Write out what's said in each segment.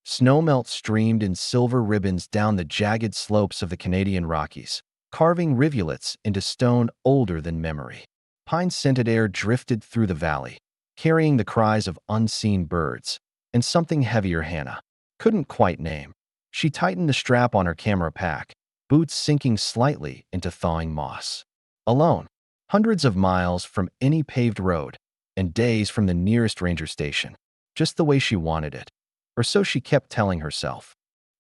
Snowmelt streamed in silver ribbons down the jagged slopes of the Canadian Rockies, carving rivulets into stone older than memory. Pine-scented air drifted through the valley, carrying the cries of unseen birds, and something heavier Hannah couldn't quite name. She tightened the strap on her camera pack, boots sinking slightly into thawing moss. Alone, hundreds of miles from any paved road, and days from the nearest ranger station, just the way she wanted it. Or so she kept telling herself.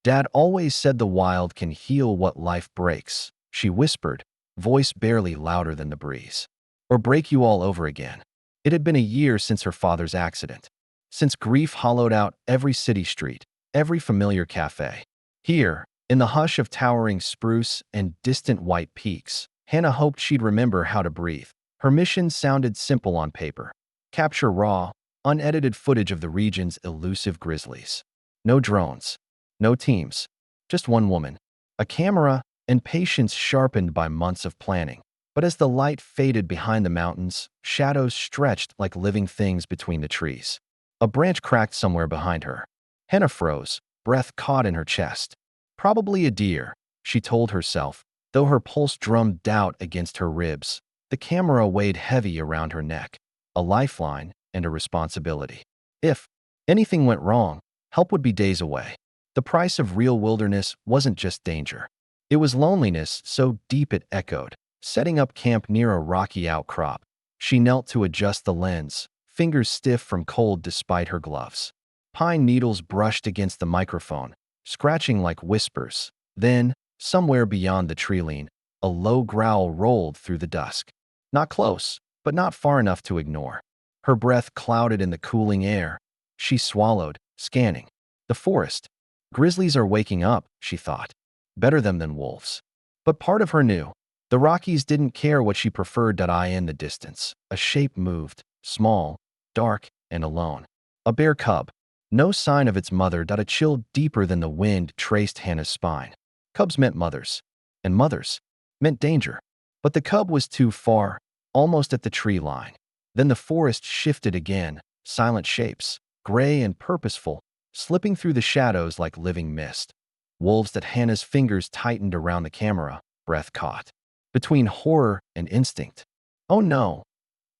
Dad always said the wild can heal what life breaks, she whispered, voice barely louder than the breeze. Or break you all over again. It had been a year since her father's accident, since grief hollowed out every city street, every familiar cafe. Here, in the hush of towering spruce and distant white peaks, Hannah hoped she'd remember how to breathe. Her mission sounded simple on paper. Capture raw, unedited footage of the region's elusive grizzlies. No drones, no teams, just one woman, a camera, and patience sharpened by months of planning. But as the light faded behind the mountains, shadows stretched like living things between the trees. A branch cracked somewhere behind her. Hannah froze, breath caught in her chest. Probably a deer, she told herself, though her pulse drummed doubt against her ribs. The camera weighed heavy around her neck, a lifeline and a responsibility. If anything went wrong, help would be days away. The price of real wilderness wasn't just danger. It was loneliness so deep it echoed. Setting up camp near a rocky outcrop, she knelt to adjust the lens, fingers stiff from cold despite her gloves. Pine needles brushed against the microphone, scratching like whispers. Then, somewhere beyond the tree-line, a low growl rolled through the dusk. Not close, but not far enough to ignore. Her breath clouded in the cooling air. She swallowed, scanning. The forest. Grizzlies are waking up, she thought. Better them than wolves. But part of her knew. The Rockies didn't care what she preferred. In the distance, a shape moved, small, dark, and alone. A bear cub. No sign of its mother. A chill deeper than the wind traced Hannah's spine. Cubs meant mothers, and mothers meant danger. But the cub was too far, almost at the tree line. Then the forest shifted again, silent shapes, gray and purposeful, slipping through the shadows like living mist. Wolves that Hannah's fingers tightened around the camera, breath caught. Between horror and instinct. Oh no,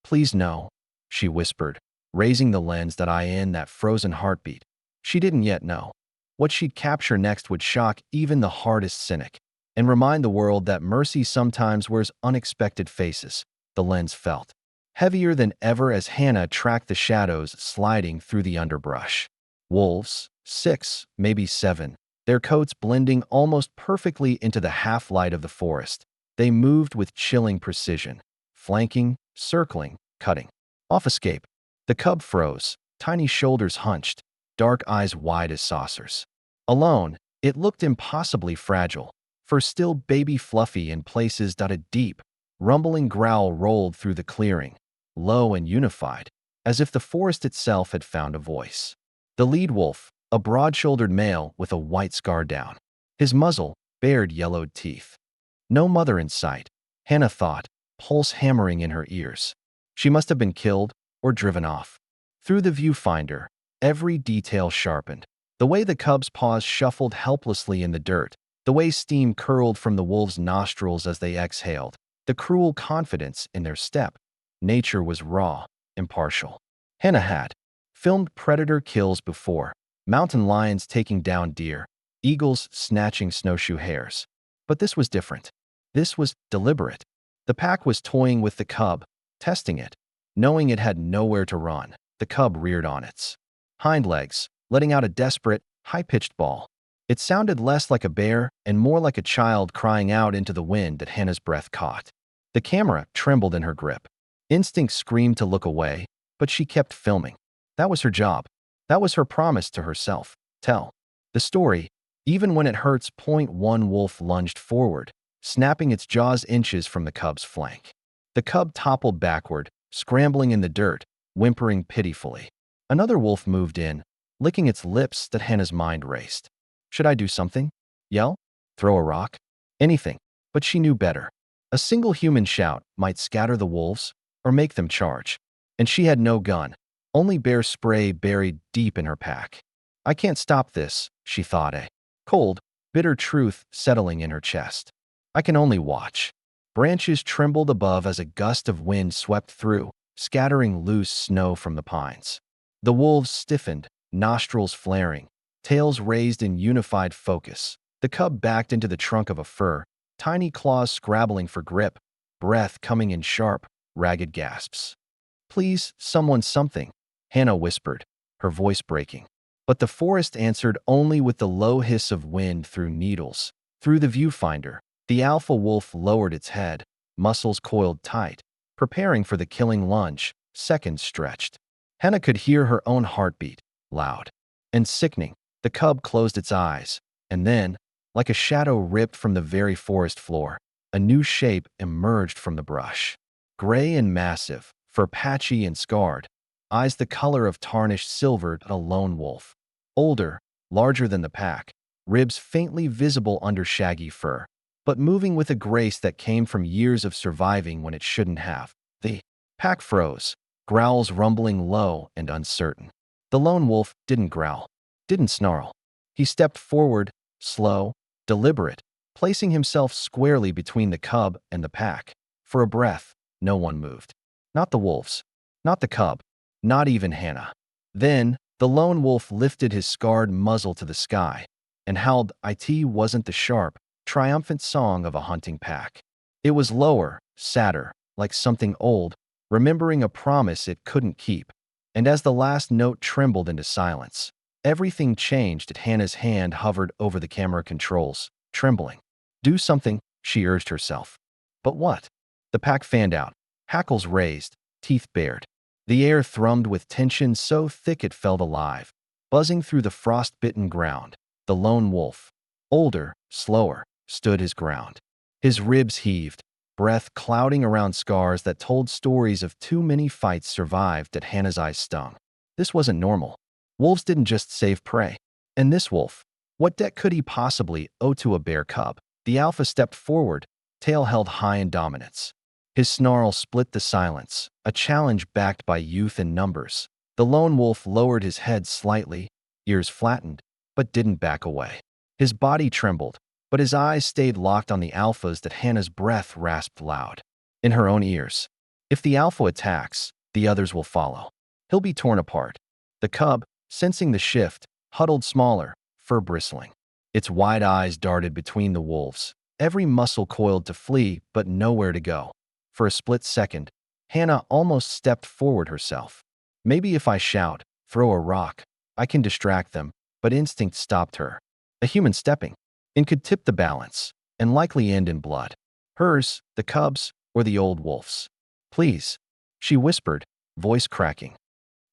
please no, she whispered, raising the lens. That frozen heartbeat. She didn't yet know. What she'd capture next would shock even the hardest cynic, and remind the world that mercy sometimes wears unexpected faces. The lens felt heavier than ever as Hannah tracked the shadows sliding through the underbrush. Wolves, 6, maybe 7, their coats blending almost perfectly into the half-light of the forest. They moved with chilling precision, flanking, circling, cutting. Off escape. The cub froze, tiny shoulders hunched, dark eyes wide as saucers. Alone, it looked impossibly fragile, for still baby fluffy in places. A deep, rumbling growl rolled through the clearing, low and unified, as if the forest itself had found a voice. The lead wolf, a broad-shouldered male with a white scar down. His muzzle bared yellowed teeth. No mother in sight, Hannah thought, pulse hammering in her ears. She must have been killed or driven off. Through the viewfinder, every detail sharpened. The way the cub's paws shuffled helplessly in the dirt, the way steam curled from the wolves' nostrils as they exhaled, the cruel confidence in their step. Nature was raw, impartial. Hannah had filmed predator kills before, mountain lions taking down deer, eagles snatching snowshoe hares. But this was different. This was deliberate. The pack was toying with the cub, testing it. Knowing it had nowhere to run, the cub reared on its hind legs, letting out a desperate, high-pitched bawl. It sounded less like a bear and more like a child crying out into the wind that Hannah's breath caught. The camera trembled in her grip. Instinct screamed to look away, but she kept filming. That was her job. That was her promise to herself. Tell the story, even when it hurts. One wolf lunged forward, snapping its jaws inches from the cub's flank. The cub toppled backward, scrambling in the dirt, whimpering pitifully. Another wolf moved in, licking its lips. Hannah's mind raced. Should I do something? Yell? Throw a rock? Anything. But she knew better. A single human shout might scatter the wolves or make them charge. And she had no gun, only bear spray buried deep in her pack. I can't stop this, she thought, a cold, bitter truth settling in her chest. I can only watch. Branches trembled above as a gust of wind swept through, scattering loose snow from the pines. The wolves stiffened, nostrils flaring, tails raised in unified focus. The cub backed into the trunk of a fir, tiny claws scrabbling for grip, breath coming in sharp, ragged gasps. Please, someone, something, Hannah whispered, her voice breaking. But the forest answered only with the low hiss of wind through needles. Through the viewfinder, the alpha wolf lowered its head, muscles coiled tight, preparing for the killing lunge, seconds stretched. Hannah could hear her own heartbeat, loud and sickening. The cub closed its eyes, and then, like a shadow ripped from the very forest floor, a new shape emerged from the brush. Gray and massive, fur patchy and scarred, eyes the color of tarnished silver, a lone wolf. Older, larger than the pack, ribs faintly visible under shaggy fur, but moving with a grace that came from years of surviving when it shouldn't have. The pack froze, growls rumbling low and uncertain. The lone wolf didn't growl, didn't snarl. He stepped forward, slow, deliberate, placing himself squarely between the cub and the pack. For a breath, no one moved. Not the wolves, not the cub, not even Hannah. Then, the lone wolf lifted his scarred muzzle to the sky and howled. It wasn't the sharp, triumphant song of a hunting pack. It was lower, sadder, like something old, remembering a promise it couldn't keep. And as the last note trembled into silence, everything changed. Hannah's hand hovered over the camera controls, trembling. Do something, she urged herself. But what? The pack fanned out, hackles raised, teeth bared. The air thrummed with tension so thick it felt alive, buzzing through the frost-bitten ground. The lone wolf, older, slower, stood his ground. His ribs heaved, breath clouding around scars that told stories of too many fights survived. Hannah's eyes stung. This wasn't normal. Wolves didn't just save prey. And this wolf, what debt could he possibly owe to a bear cub? The alpha stepped forward, tail held high in dominance. His snarl split the silence, a challenge backed by youth and numbers. The lone wolf lowered his head slightly, ears flattened, but didn't back away. His body trembled, but his eyes stayed locked on the alpha's. Hannah's breath rasped loud. In her own ears. If the alpha attacks, the others will follow. He'll be torn apart. The cub, sensing the shift, huddled smaller, fur bristling. Its wide eyes darted between the wolves, every muscle coiled to flee but nowhere to go. For a split second, Hannah almost stepped forward herself. Maybe if I shout, throw a rock, I can distract them, but instinct stopped her. A human stepping in could tip the balance and likely end in blood. Hers, the cub's, or the old wolf's. Please, she whispered, voice cracking.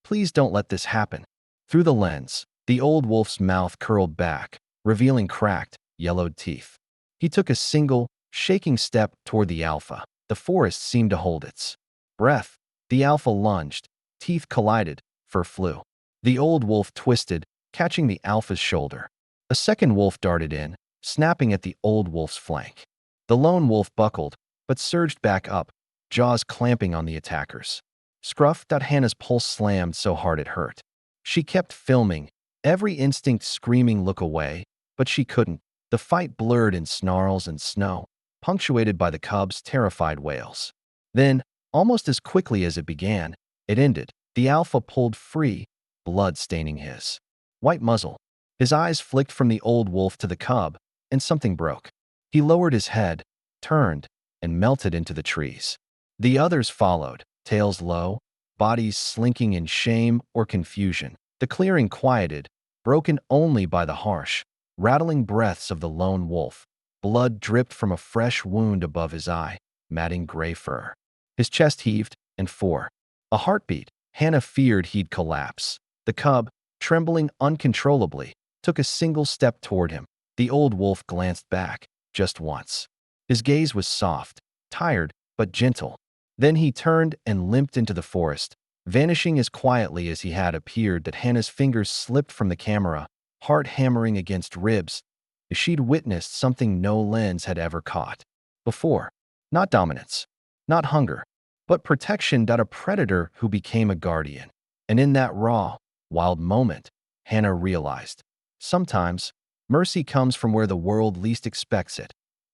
Please don't let this happen. Through the lens, the old wolf's mouth curled back, revealing cracked, yellowed teeth. He took a single, shaking step toward the alpha. The forest seemed to hold its breath. The alpha lunged, teeth collided, fur flew. The old wolf twisted, catching the alpha's shoulder. A second wolf darted in, snapping at the old wolf's flank. The lone wolf buckled, but surged back up, jaws clamping on the attackers. Scruff. Hannah's pulse slammed so hard it hurt. She kept filming, every instinct screaming look away, but she couldn't. The fight blurred in snarls and snow, punctuated by the cub's terrified wails. Then, almost as quickly as it began, it ended. The alpha pulled free, blood staining his white muzzle. His eyes flicked from the old wolf to the cub, and something broke. He lowered his head, turned, and melted into the trees. The others followed, tails low, bodies slinking in shame or confusion. The clearing quieted, broken only by the harsh, rattling breaths of the lone wolf. Blood dripped from a fresh wound above his eye, matting gray fur. His chest heaved, and for a heartbeat, Hannah feared he'd collapse. The cub, trembling uncontrollably, took a single step toward him. The old wolf glanced back, just once. His gaze was soft, tired, but gentle. Then he turned and limped into the forest, vanishing as quietly as he had appeared. Hannah's fingers slipped from the camera, heart hammering against ribs. She'd witnessed something no lens had ever caught before. Not dominance, not hunger, but protection. A predator who became a guardian. And in that raw, wild moment, Hannah realized. Sometimes, mercy comes from where the world least expects it.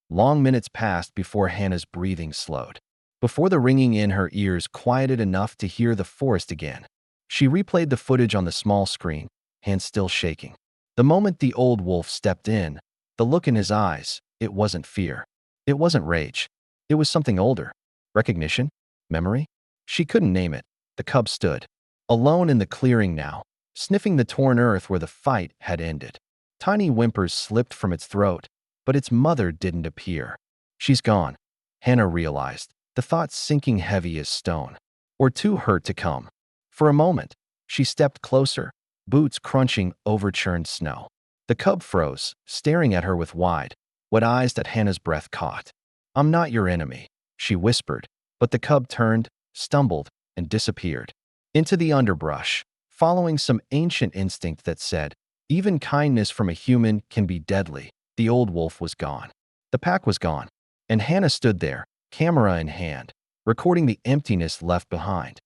Long minutes passed before Hannah's breathing slowed. Before the ringing in her ears quieted enough to hear the forest again. She replayed the footage on the small screen, hands still shaking. The moment the old wolf stepped in, the look in his eyes, it wasn't fear. It wasn't rage. It was something older. Recognition? Memory? She couldn't name it. The cub stood, alone in the clearing now, sniffing the torn earth where the fight had ended. Tiny whimpers slipped from its throat, but its mother didn't appear. She's gone, Hannah realized, the thought sinking heavy as stone. Or too hurt to come. For a moment, she stepped closer, boots crunching overchurned snow. The cub froze, staring at her with wide, wet eyes that Hannah's breath caught. "I'm not your enemy," she whispered, but the cub turned, stumbled, and disappeared into the underbrush, following some ancient instinct that said, even kindness from a human can be deadly. The old wolf was gone. The pack was gone, and Hannah stood there, camera in hand, recording the emptiness left behind.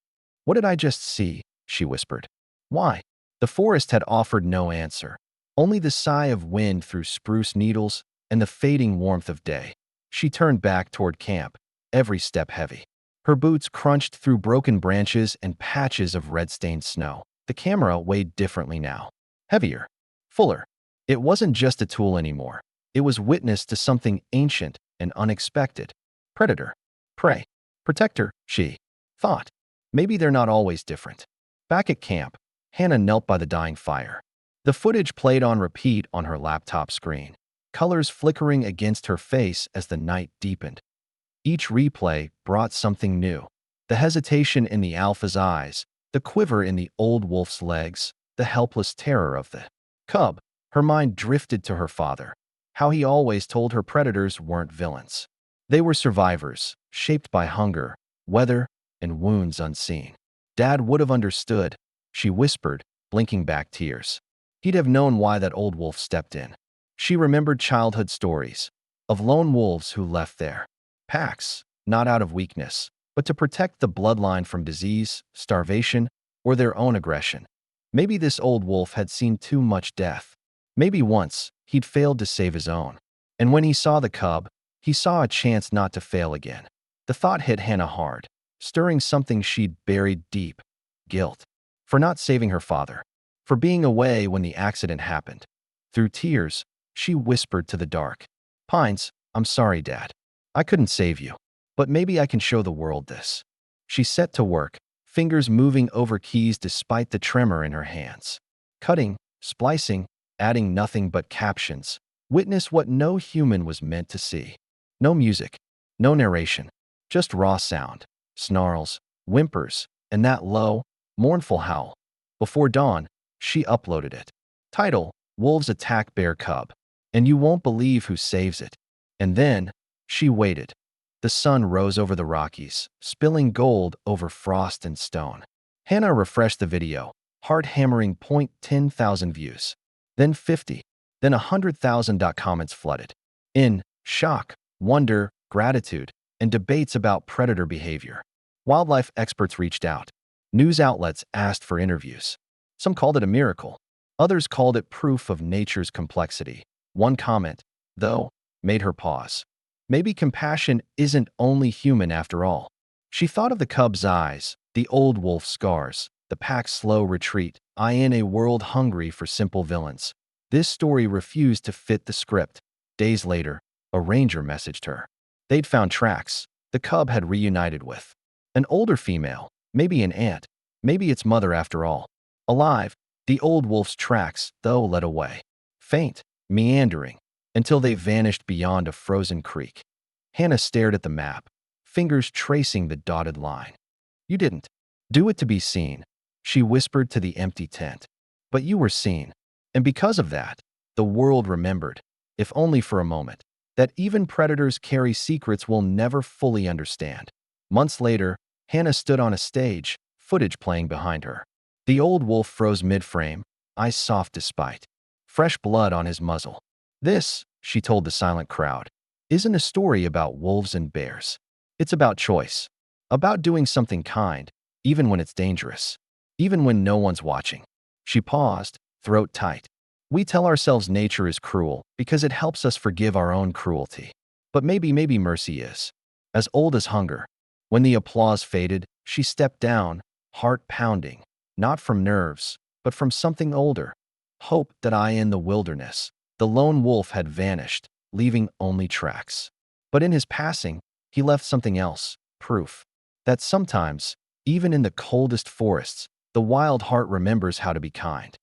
"What did I just see?" she whispered. "Why?" The forest had offered no answer, only the sigh of wind through spruce needles and the fading warmth of day. She turned back toward camp, every step heavy. Her boots crunched through broken branches and patches of red-stained snow. The camera weighed differently now. Heavier. Fuller. It wasn't just a tool anymore. It was witness to something ancient and unexpected. Predator. Prey. Protector, she thought. Maybe they're not always different. Back at camp, Hannah knelt by the dying fire. The footage played on repeat on her laptop screen, colors flickering against her face as the night deepened. Each replay brought something new. The hesitation in the alpha's eyes, the quiver in the old wolf's legs, the helpless terror of the cub. Her mind drifted to her father, how he always told her predators weren't villains. They were survivors, shaped by hunger, weather, and wounds unseen. Dad would have understood, she whispered, blinking back tears. He'd have known why that old wolf stepped in. She remembered childhood stories of lone wolves who left their packs, not out of weakness, but to protect the bloodline from disease, starvation, or their own aggression. Maybe this old wolf had seen too much death. Maybe once, he'd failed to save his own. And when he saw the cub, he saw a chance not to fail again. The thought hit Hannah hard, stirring something she'd buried deep. Guilt. For not saving her father. For being away when the accident happened. Through tears, she whispered to the dark. "Pines, I'm sorry, Dad. I couldn't save you. But maybe I can show the world this." She set to work, fingers moving over keys despite the tremor in her hands. Cutting, splicing, adding nothing but captions. Witness what no human was meant to see. No music, no narration, just raw sound, snarls, whimpers, and that low, mournful howl. Before dawn, she uploaded it. Title, Wolves Attack Bear Cub. And you won't believe who saves it. And then, she waited. The sun rose over the Rockies, spilling gold over frost and stone. Hannah refreshed the video, heart hammering 10,000 views. Then 50, then 100,000. Comments flooded. In shock, wonder, gratitude, and debates about predator behavior. Wildlife experts reached out. News outlets asked for interviews. Some called it a miracle. Others called it proof of nature's complexity. One comment, though, made her pause. Maybe compassion isn't only human after all. She thought of the cub's eyes, the old wolf's scars, the pack's slow retreat, in a world hungry for simple villains. This story refused to fit the script. Days later, a ranger messaged her. They'd found tracks the cub had reunited with. An older female, maybe an aunt, maybe its mother after all. Alive, the old wolf's tracks, though, led away. Faint, meandering, until they vanished beyond a frozen creek. Hannah stared at the map, fingers tracing the dotted line. "You didn't do it to be seen," she whispered to the empty tent. "But you were seen. And because of that, the world remembered, if only for a moment, that even predators carry secrets we'll never fully understand." Months later, Hannah stood on a stage, footage playing behind her. The old wolf froze mid-frame, eyes soft despite. Fresh blood on his muzzle. "This," she told the silent crowd, "isn't a story about wolves and bears. It's about choice. About doing something kind, even when it's dangerous. Even when no one's watching." She paused, throat tight. We tell ourselves nature is cruel because it helps us forgive our own cruelty. But maybe mercy is as old as hunger. When the applause faded, she stepped down, heart pounding, not from nerves, but from something older. Hope that I in the wilderness. The lone wolf had vanished, leaving only tracks. But in his passing, he left something else, proof that sometimes, even in the coldest forests, the wild heart remembers how to be kind.